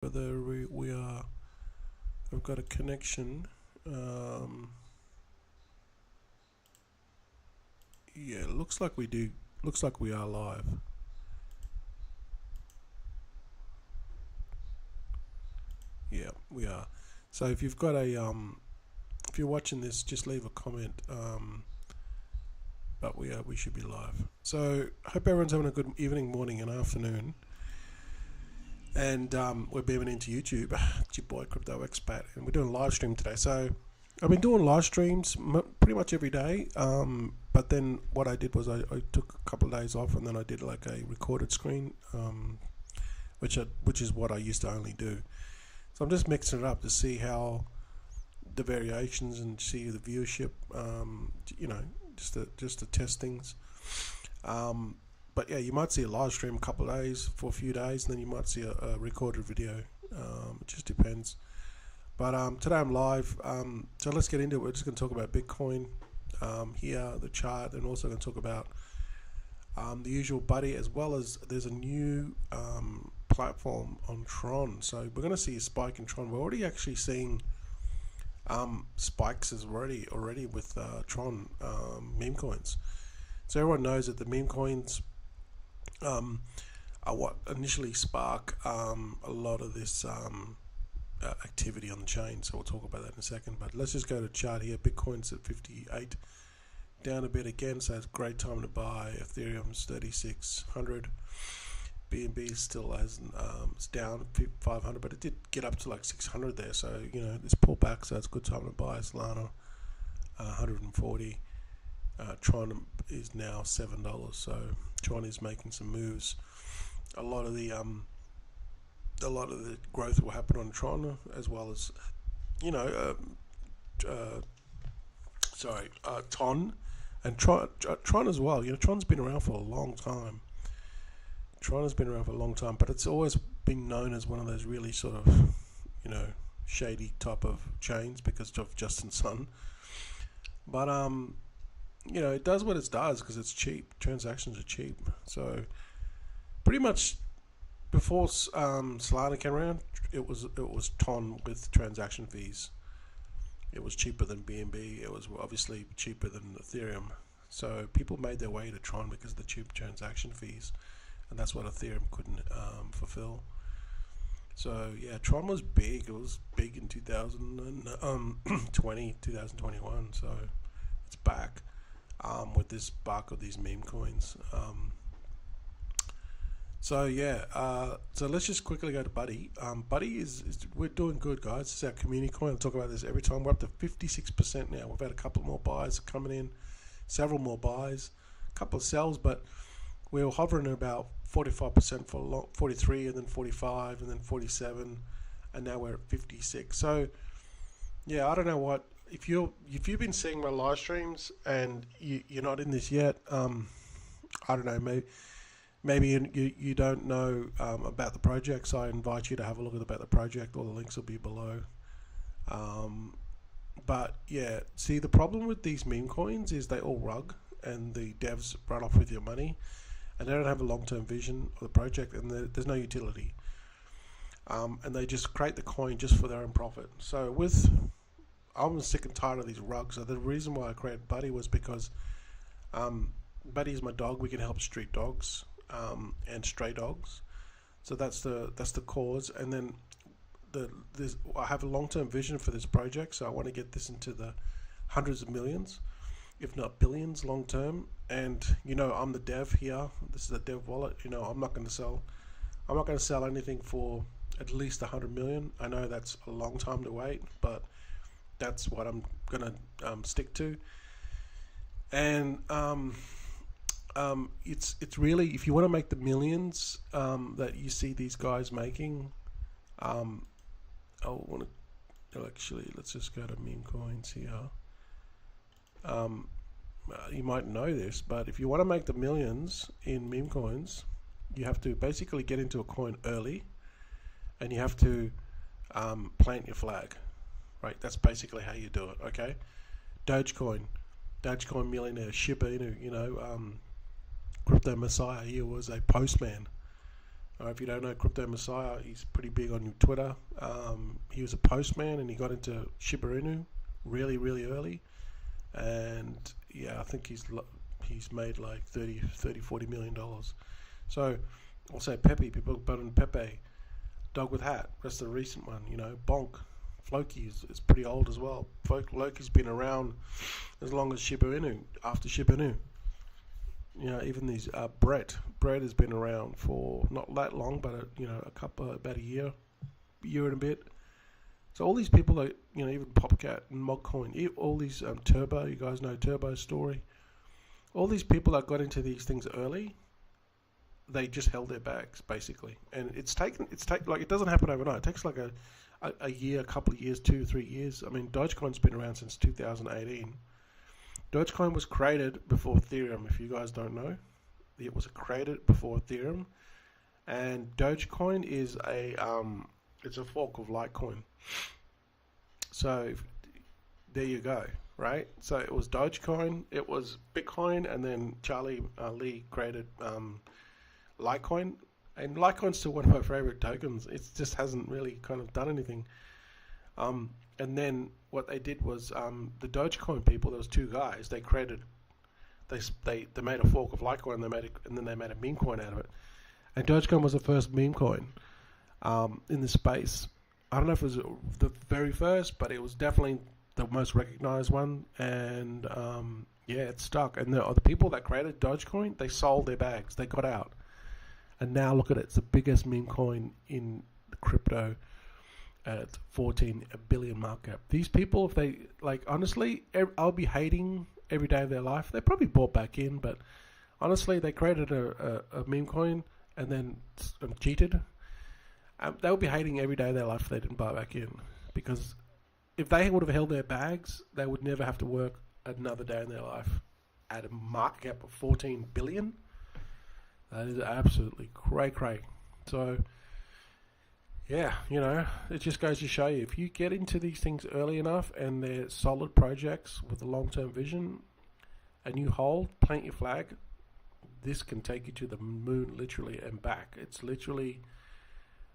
whether we've got a connection. Yeah, looks like we do. Looks like we are live. Yeah, we are. So if you've got a if you're watching this, just leave a comment. But we should be live. So hope everyone's having a good evening, morning, and afternoon. And we're beaming into YouTube. It's your boy Crypto Expat, and we're doing a live stream today. So I've been doing live streams pretty much every day. But then what I did was I took a couple of days off, and then I did like a recorded screen, which is what I used to only do. So I'm just mixing it up to see how the variations and see the viewership. Just to test things. But yeah, you might see a live stream a couple of days for a few days, and then you might see a recorded video. It just depends. But today I'm live, so let's get into it. We're just going to talk about Bitcoin here, the chart, and also going to talk about the usual buddy, as well as there's a new platform on Tron. So we're going to see a spike in Tron. We're already actually seeing spikes already with Tron Memecoins. So everyone knows that the Memecoins are what initially spark a lot of this activity on the chain. So we'll talk about that in a second. But let's just go to chart here. Bitcoin's at 58, down a bit again. So it's a great time to buy. Ethereum's 3600. BNB still hasn't. It's down 500, but it did get up to like 600 there. So this pullback. So it's a good time to buy. Solana 140. Tron is now $7, so Tron is making some moves. A lot of the growth will happen on Tron, as well as Ton and Tron as well. Tron's been around for a long time. Tron has been around for a long time, but it's always been known as one of those really sort of shady type of chains because of Justin Sun. But it does what it does because it's cheap. Transactions are cheap. So pretty much before Solana came around, it was Ton with transaction fees. It was cheaper than BNB. It was obviously cheaper than Ethereum. So people made their way to Tron because of the cheap transaction fees, and that's what Ethereum couldn't fulfill. So yeah, Tron was big. It was big in 2020, 2021. So it's back. With this spark of these meme coins. So let's just quickly go to Buddy. Buddy is we're doing good, guys. This is our community coin. I talk about this every time. We're up to 56% now. We've had a couple more buys coming in, several more buys, a couple of sells, but we were hovering at about 45% for 43, and then 45, and then 47, and now we're at 56. So yeah, I don't know what. If you've been seeing my live streams and you're not in this yet, I don't know, maybe you don't know about the project, so I invite you to have a look about the project. All the links will be below. But yeah, see, the problem with these meme coins is they all rug, and the devs run off with your money, and they don't have a long-term vision of the project, and there's no utility. And they just create the coin just for their own profit. So I'm sick and tired of these rugs. So the reason why I created Buddy was because Buddy is my dog. We can help street dogs and stray dogs. So that's the cause. And then I have a long-term vision for this project. So I want to get this into the hundreds of millions, if not billions, long term. And I'm the dev here. This is a dev wallet. I'm not going to sell anything for at least 100 million. I know that's a long time to wait, but that's what I'm gonna stick to. And it's really, if you want to make the millions that you see these guys making, let's just go to Memecoins here. You might know this, but if you want to make the millions in Memecoins, you have to basically get into a coin early, and you have to plant your flag. Right, that's basically how you do it. Okay, Dogecoin millionaire, Shiba Inu, Crypto Messiah here was a postman. If you don't know Crypto Messiah, he's pretty big on Twitter. He was a postman and he got into Shiba Inu really, really early. And yeah, I think he's made like 40 million dollars. So I'll say Pepe, people put on Pepe, Dog with Hat, that's the recent one, Bonk. Floki is pretty old as well. Floki's been around as long as Shiba Inu, after Shiba Inu. Even these Brett has been around for not that long, but about a year and a bit. So all these people, like even Popcat and Memecoin, all these Turbo, you guys know Turbo's story. All these people that got into these things early, they just held their bags basically, and it doesn't happen overnight. It takes like a year, a couple of years, 2-3 years. I mean, Dogecoin's been around since 2018. Dogecoin was created before Ethereum. If you guys don't know, it was created before Ethereum, and Dogecoin is it's a fork of Litecoin. So there you go, right? So it was Dogecoin, it was Bitcoin, and then Charlie Lee created Litecoin, and Litecoin's still one of my favorite tokens. It just hasn't really kind of done anything. And then what they did was the Dogecoin people. There was two guys. They created, they made a fork of Litecoin. And then they made a meme coin out of it. And Dogecoin was the first meme coin in the space. I don't know if it was the very first, but it was definitely the most recognized one. And yeah, it stuck. And the people that created Dogecoin, they sold their bags. They got out. And now look at it. It's the biggest meme coin in crypto at 14 billion market cap. These people, if they, honestly, I'll be hating every day of their life. They probably bought back in, but honestly, they created a meme coin and then cheated. They'll be hating every day of their life if they didn't buy back in. Because if they would have held their bags, they would never have to work another day in their life at a market cap of 14 billion. That is absolutely cray. So, yeah, it just goes to show you, if you get into these things early enough and they're solid projects with a long-term vision and you plant your flag, this can take you to the moon literally and back. It's literally,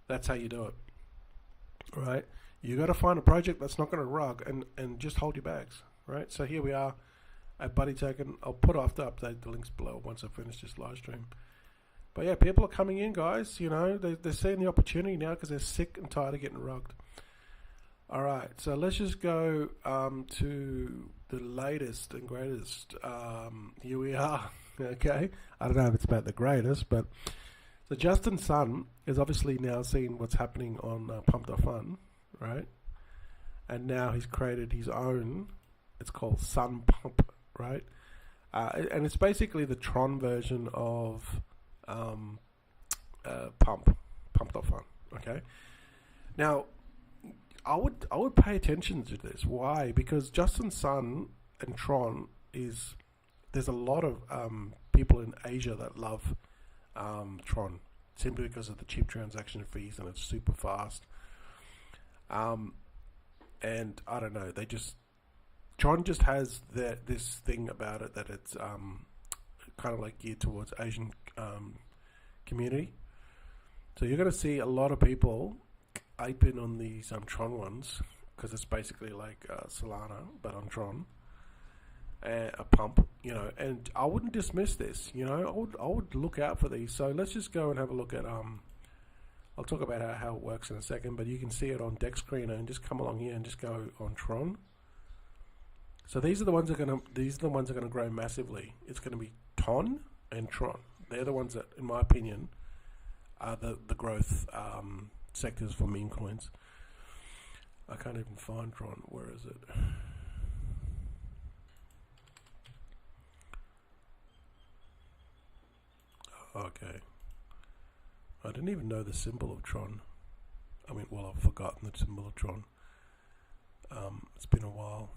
that's how you do it, right? You got to find a project that's not going to rug and just hold your bags, right? So here we are at Buddy Token. I'll put off to update the links below once I finish this live stream. But yeah, people are coming in, guys. They're seeing the opportunity now because they're sick and tired of getting rugged. All right, so let's just go to the latest and greatest. Here we are. Okay, I don't know if it's about the greatest, but so Justin Sun is obviously now seeing what's happening on Pump.Fun, right? And now he's created his own. It's called Sunpump, right? And it's basically the Tron version of Pump.Fun. Okay. Now, I would pay attention to this. Why? Because Justin Sun and Tron there's a lot of people in Asia that love Tron simply because of the cheap transaction fees and it's super fast. And I don't know, Tron just has this thing about it that it's kind of like geared towards Asian community. So you're going to see a lot of people aping on these Tron ones because it's basically like Solana but on Tron, a pump, and I wouldn't dismiss this. I would look out for these. So let's just go and have a look at I'll talk about how it works in a second, but you can see it on Deck Screener and just come along here and just go on Tron. So these are the ones that are going to grow massively. It's going to be Ton and Tron. They're the ones that, in my opinion, are the growth sectors for meme coins. I can't even find Tron. Where is it? Okay. I didn't even know the symbol of Tron. I've forgotten the symbol of Tron. It's been a while.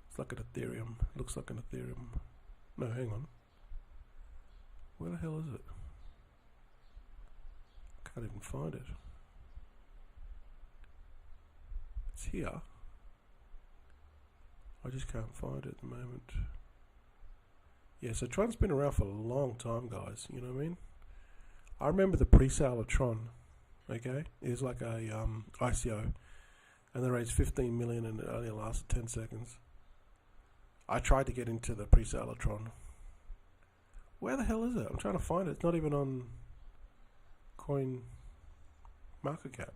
It's like an Ethereum. It looks like an Ethereum. No, hang on. Where the hell is it? Can't even find it. It's here. I just can't find it at the moment. Yeah, so Tron's been around for a long time, guys. You know what I mean? I remember the pre-sale of Tron. Okay, it was like a ICO, and they raised 15 million, and it only lasted 10 seconds. I tried to get into the pre-sale of Tron. Where the hell is it? I'm trying to find it. It's not even on Coin Market Cap.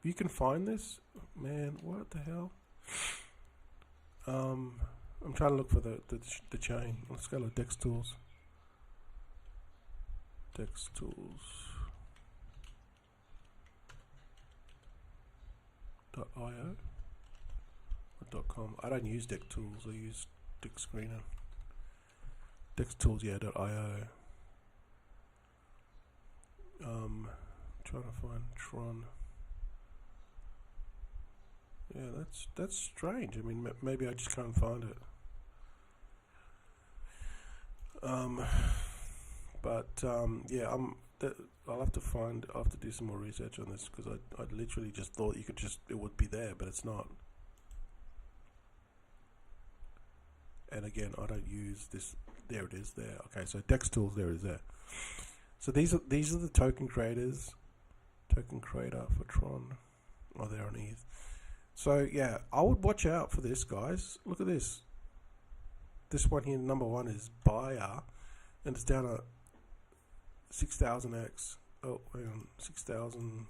You can find this, man. What the hell? I'm trying to look for the chain. Let's go to Dex Tools. Dex Tools. .io or .com. I don't use Dex Tools. I use Dex Screener. Dex Tools, yeah. .io. Trying to find Tron. Yeah, that's strange. I mean, maybe I just can't find it. Yeah, I'll have to find. I'll have to do some more research on this because I literally just thought it would be there, but it's not. And again, I don't use this. There it is. There. Okay, so Dex Tools. There it is. There. So these are the token creators. Token creator for Tron. Oh, they're on ETH. So yeah, I would watch out for this, guys. Look at this. This one here, number one, is buyer, and it's down at 6,000x. Oh, hang on, 6,000.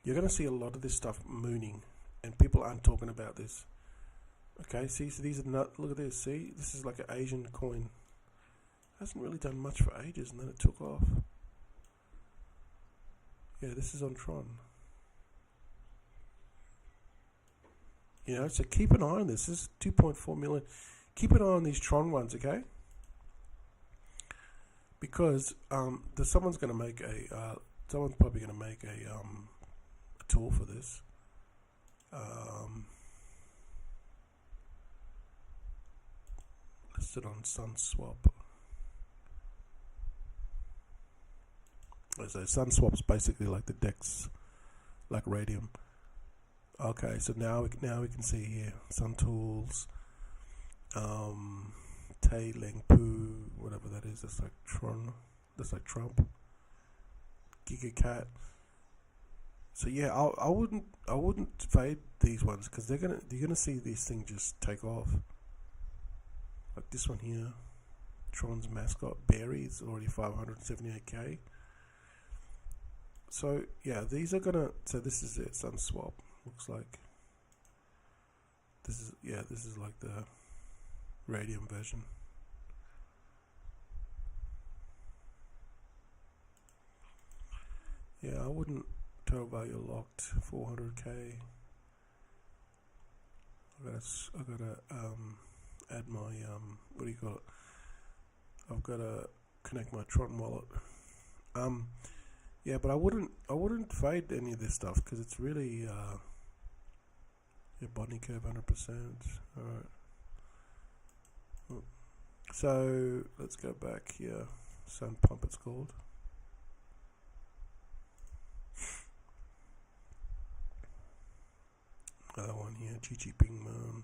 You're gonna see a lot of this stuff mooning, and people aren't talking about this. Okay, see, so these are not. Look at this. See, this is like an Asian coin. Hasn't really done much for ages, and then it took off. Yeah, this is on Tron. You know, so keep an eye on this. This is 2.4 million. Keep an eye on these Tron ones, okay? Because someone's going to make someone's probably going to make a tool for this. Listed on Sunswap. So Sunswap's basically like the DEX, like Radium. Okay, so now we can see here Sun Tools, Tai Ling Poo, whatever that is. That's like Tron. That's like Trump. GigaCat. So yeah, I wouldn't fade these ones because you're gonna see these things just take off. Like this one here, Tron's mascot Berry is already 578k. So yeah, these are gonna. So this is it. Sunswap looks like. This is like the Radium version. Yeah, I wouldn't. Total value locked 400k. I gotta add my what do you call it? I've gotta connect my Tron wallet. Yeah, but I wouldn't fade any of this stuff because it's really your bonding curve 100%. All right. So let's go back here. Sunpump, it's called. Another one here, Chi Chi Ping Moon,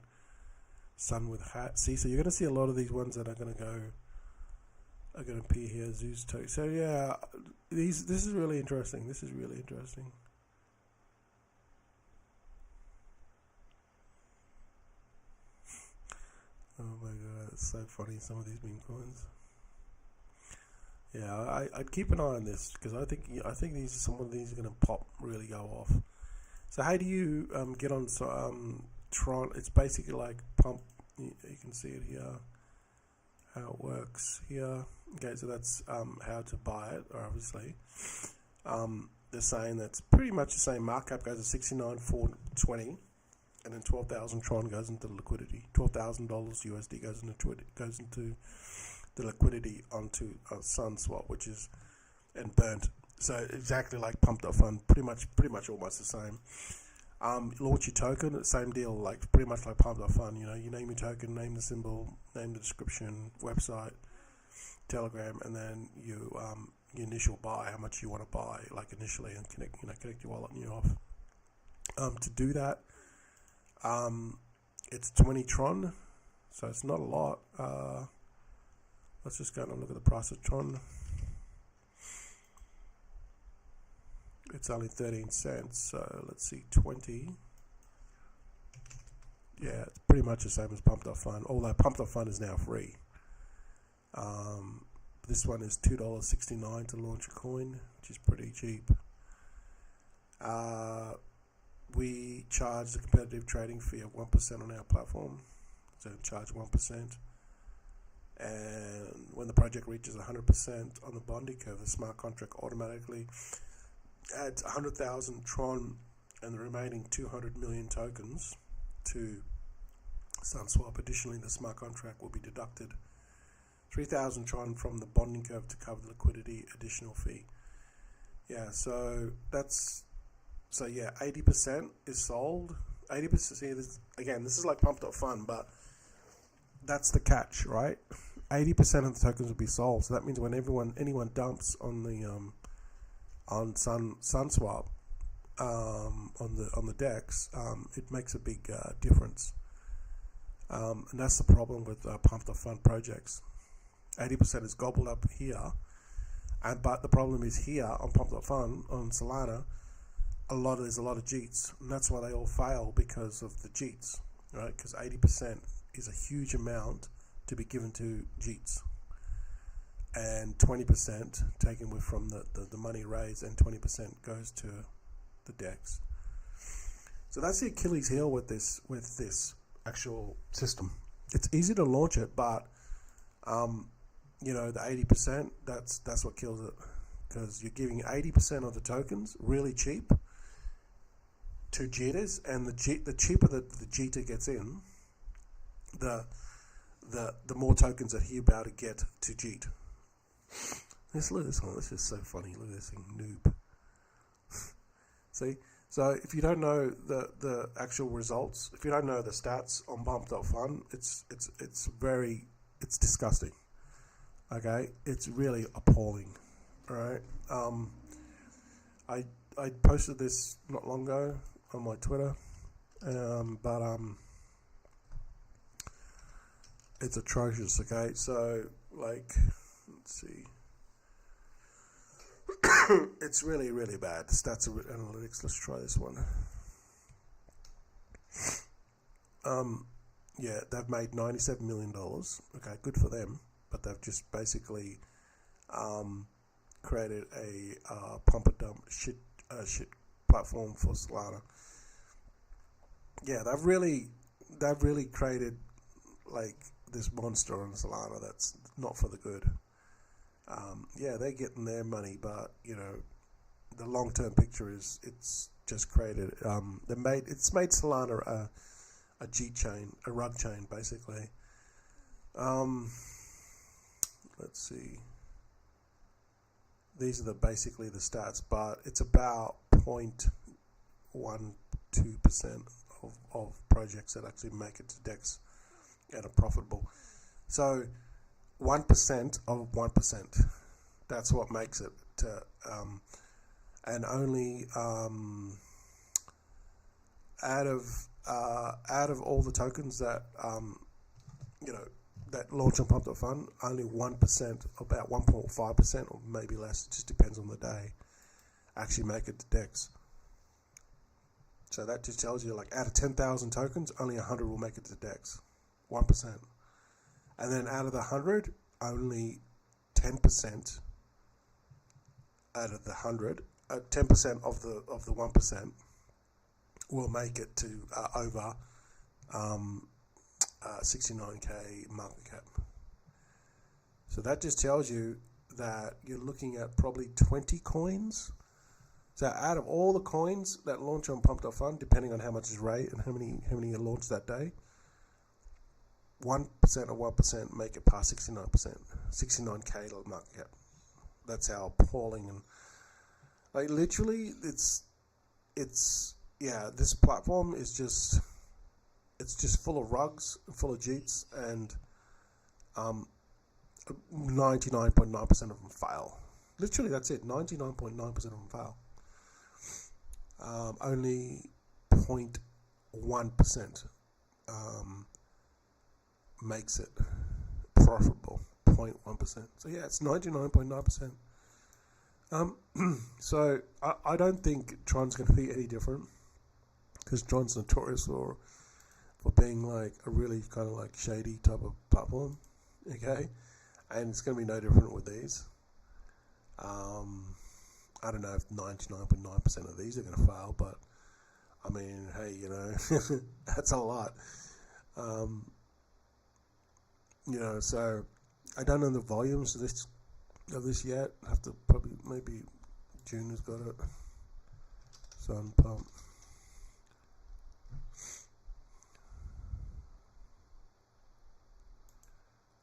Sun with Hat. See, so you're going to see a lot of these ones that are going to appear here. Zeus Token. So yeah, this is really interesting. This is really interesting. Oh my god, it's so funny. Some of these meme coins. Yeah, I'd keep an eye on this because I think some of these are going to pop, really go off. So how do you get on Tron? It's basically like Pump. You can see it here, how it works here. Okay, so that's how to buy it. Obviously, they're saying that's pretty much the same. Markup goes to 69,420, and then 12,000 Tron goes into liquidity. $12,000 USD goes into the liquidity onto Sunswap, which is and burnt. So exactly like Pump.Fun, pretty much almost the same. Launch your token, same deal, like pretty much like Pump.Fun. You know, you name your token, name the symbol, name the description, website, Telegram, and then you your initial buy, how much you want to buy, like initially, and connect your wallet and you're off. To do that, it's 20 Tron, so it's not a lot. Let's just go and look at the price of Tron. It's only 13 cents, so let's see, 20. Yeah, it's pretty much the same as Pump.Fun, although Pump.Fun is now free. This one is $2.69 to launch a coin, which is pretty cheap. We charge the competitive trading fee of 1% on our platform, so charge 1%. And when the project reaches 100% on the bonding curve, the smart contract automatically adds 100,000 Tron and the remaining 200 million tokens to Sunswap. Additionally, the smart contract will be deducted 3,000 Tron from the bonding curve to cover the liquidity additional fee. Yeah, so that's, so yeah, 80% is sold. 80%, see, this is like Pump.Fun, but that's the catch, right? 80% of the tokens will be sold. So that means when anyone dumps on the on Sunswap on the DEX, it makes a big difference. And that's the problem with Pump.Fun projects. 80% is gobbled up here, but the problem is here on Pump.Fun on Solana, there's a lot of JEETs, and that's why they all fail, because of the JEETs, right? Because 80% is a huge amount to be given to JEETs, and 20% taken from the money raised, and 20% goes to the DEX. So that's the Achilles heel with this actual system. It's easy to launch it, but the 80%, that's what kills it, because you're giving 80% of the tokens really cheap to JEETers, and the cheaper the JEETer gets in, the more tokens that he's about to get to JEET. Look at this one. This is so funny. Look at this thing, noob. See, so if you don't know the actual results, if you don't know the stats on Pump.Fun, it's disgusting. Okay, it's really appalling. All right. I posted this not long ago on my Twitter, but it's atrocious. Okay, so like, let's see. It's really, really bad. Stats analytics. Let's try this one. Yeah, they've made $97 million. Okay, good for them. But they've just basically created a pump and dump shit platform for Solana. Yeah, they've really created like this monster on Solana that's not for the good. Yeah, they're getting their money, but the long-term picture is it's just created. It's made Solana a G chain, a rug chain, basically. Let's see. These are basically the stats, but it's about 0.12% of projects that actually make it to DEX and are profitable. So 1% of 1%. That's what makes it to, and only out of all the tokens that that launch on Pump.Fun, only 1%, about 1.5%, or maybe less, it just depends on the day, actually make it to DEX. So that just tells you, like, out of 10,000 tokens, only 100 will make it to DEX. 1%. And then out of the 100, only 10% out of the 100, 10% of the 1% will make it to over 69k market cap. So that just tells you that you're looking at probably 20 coins. So out of all the coins that launch on Pump.Fun, depending on how much is raised and how many are launched that day, 1% or 1% make it past 69%, 69k market cap. That's how appalling, and like literally, it's yeah. This platform is just, it's just full of rugs, full of JEETs, and 99.9% of them fail. Literally, that's it. 99.9% of them fail. Only 0.1% makes it profitable. 0.1%. So yeah, it's 99.9%. So I don't think Tron's going to be any different, because Tron's notorious for being like a really kind of like shady type of platform, okay? And it's going to be no different with these. I don't know if 99.9% of these are going to fail, but I mean, hey, you know, that's a lot. You know, so I don't know the volumes of this yet. I have to probably, maybe June has got it. Sunpump.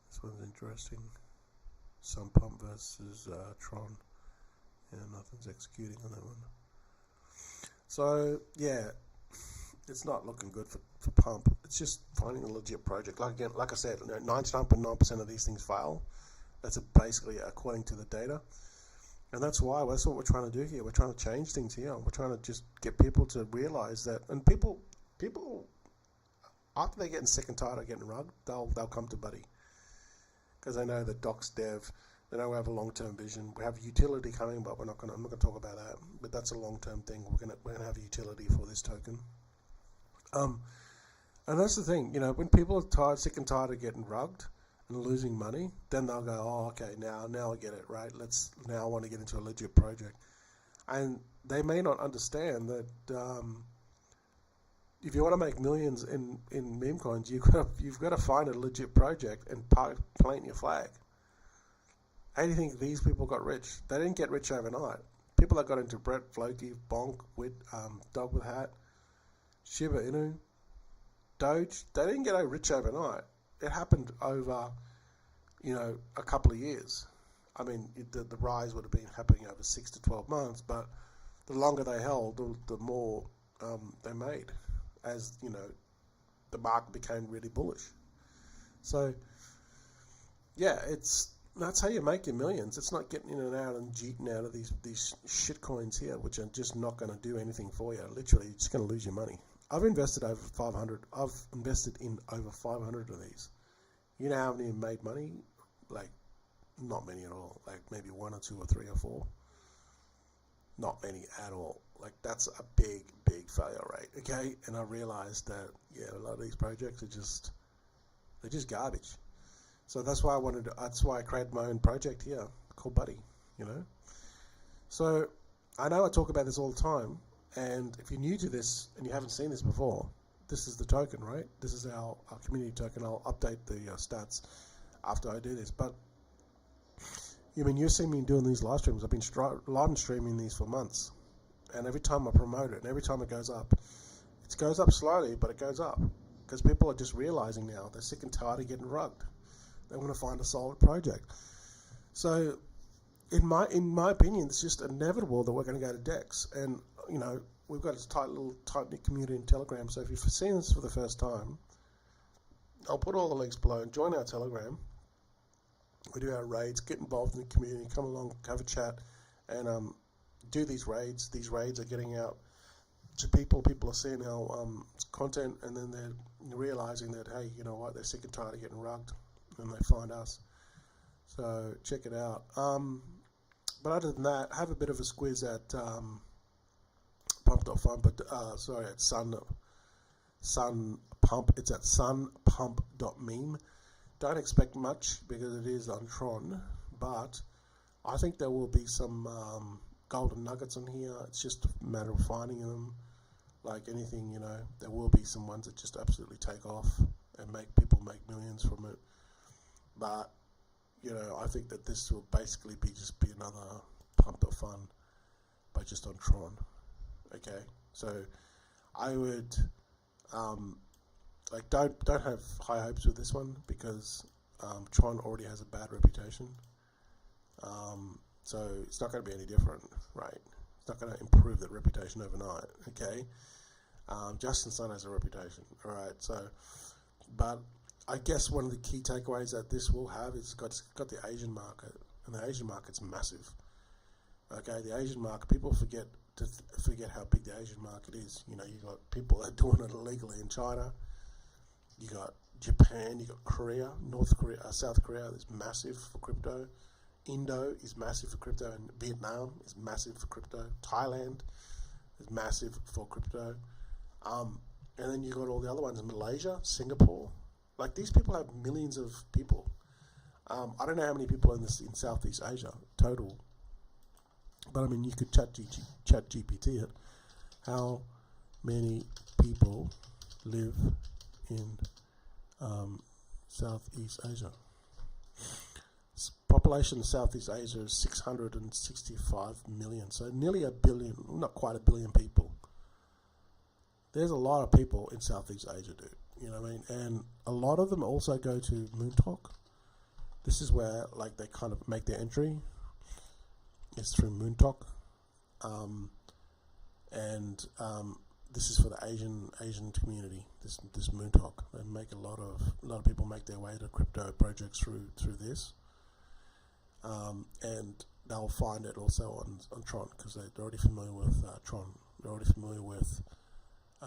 This one's interesting. Sunpump versus Tron. Yeah, nothing's executing on that one. So yeah, it's not looking good for Pump. It's just finding a legit project. Like I said, 99.9% of these things fail. That's basically according to the data, and that's what we're trying to do here. We're trying to change things here. We're trying to just get people to realize that, and people after they're getting sick and tired of getting rugged, they'll come to Buddy, because they know that Doc's dev. They know we have a long-term vision. We have utility coming, but I'm not gonna talk about that. But that's a long-term thing. We're gonna have utility for this token. And that's the thing, you know, when people are sick and tired of getting rugged and losing money, then they'll go, oh, okay, now I get it, right? Now I want to get into a legit project. And they may not understand that if you want to make millions in Memecoins, you've got to find a legit project and plant your flag. How do you think these people got rich? They didn't get rich overnight. People that got into Brett, Floki, Bonk, Wit, Dog with Hat, Shiba Inu, Doge, they didn't get rich overnight. It happened over, you know, a couple of years. I mean, the rise would have been happening over 6 to 12 months, but the longer they held, the more they made, as, you know, the market became really bullish. So, yeah, that's how you make your millions. It's not getting in and out and cheating out of these shit coins here, which are just not going to do anything for you. Literally, you're just going to lose your money. I've invested over 500. I've invested in over 500 of these. You know how many have made money? Like, not many at all. Like, maybe 1 or 2 or 3 or 4. Not many at all. Like, that's a big failure rate, okay? And I realized that, yeah, a lot of these projects are they're just garbage. So that's why I created my own project here called Buddy, you know. So I know I talk about this all the time, and if you're new to this and you haven't seen this before, this is the token, right? This is our community token. I'll update the stats after I do this. But I mean, you've seen me doing these live streams. I've been live streaming these for months, and every time I promote it, and every time it goes up slowly, but it goes up, because people are just realizing now they're sick and tired of getting rugged. They want to find a solid project. So, in my opinion, it's just inevitable that we're going to go to DEX. And, you know, we've got a tight-knit community in Telegram. So if you've seen this for the first time, I'll put all the links below and join our Telegram. We do our raids, get involved in the community, come along, have a chat, and do these raids. These raids are getting out to people. People are seeing our content, and then they're realizing that, hey, you know what, they're sick and tired of getting rugged. And they find us, so check it out. But other than that, have a bit of a squiz at Pump.Fun, but sorry, at Sunpump. It's at Sunpump.meme. Don't expect much because it is on Tron, but I think there will be some golden nuggets on here. It's just a matter of finding them. Like anything, you know, there will be some ones that just absolutely take off and make people make millions from it. But, you know, I think that this will basically be another Pump.Fun, but just on Tron. Okay, so I would don't have high hopes with this one, because Tron already has a bad reputation. So it's not going to be any different, right? It's not going to improve that reputation overnight. Okay, Justin Sun has a reputation. All right, so but I guess one of the key takeaways that this will have is it's got the Asian market, and the Asian market's massive. Okay, the Asian market, people forget how big the Asian market is. You know, you got people that are doing it illegally in China. You got Japan, you got Korea, North Korea, South Korea is massive for crypto. Indo is massive for crypto, and Vietnam is massive for crypto. Thailand is massive for crypto. And then you got all the other ones in Malaysia, Singapore. Like, these people have millions of people. I don't know how many people in Southeast Asia total, but I mean, you could chat GPT it. How many people live in Southeast Asia? Population in Southeast Asia is 665 million, so nearly a billion, not quite a billion people. There's a lot of people in Southeast Asia, dude. You know what I mean? And a lot of them also go to Moontalk. This is where, like, they kind of make their entry. It's through Moontalk, and this is for the Asian community. This Moontalk. They make a lot of people make their way to crypto projects through this, and they'll find it also on Tron, because they're already familiar with Tron. They're already familiar with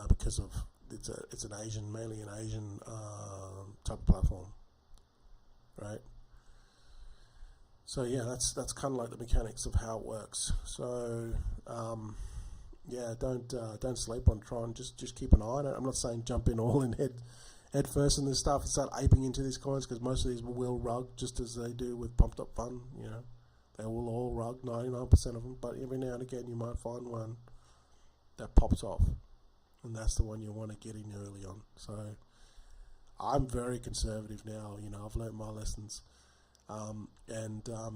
because of it's mainly an Asian type of platform, right? So yeah, that's kind of like the mechanics of how it works. So yeah, don't sleep on Tron. Just keep an eye on it. I'm not saying jump in all in head first in this stuff and start aping into these coins, because most of these will rug just as they do with Pump.Fun. You know, they will all rug, 99% of them. But every now and again, you might find one that pops off, and that's the one you want to get in early on. So I'm very conservative now. You know, I've learned my lessons. And I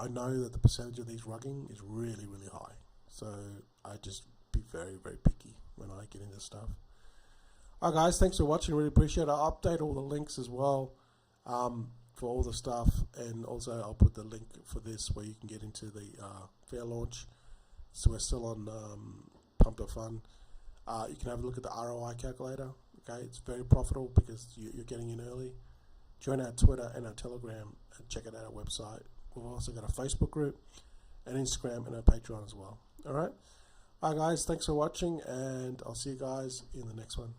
know that the percentage of these rugging is really, really high. So I just be very, very picky when I get into stuff. Alright guys, thanks for watching, really appreciate it. I'll update all the links as well for all the stuff, and also I'll put the link for this where you can get into the fair launch. So we're still on Pump.Fun. You can have a look at the ROI calculator. Okay, it's very profitable because you're getting in early. Join our Twitter and our Telegram and check out our website. We've also got a Facebook group, and Instagram, and our Patreon as well. Alright? Alright guys, thanks for watching, and I'll see you guys in the next one.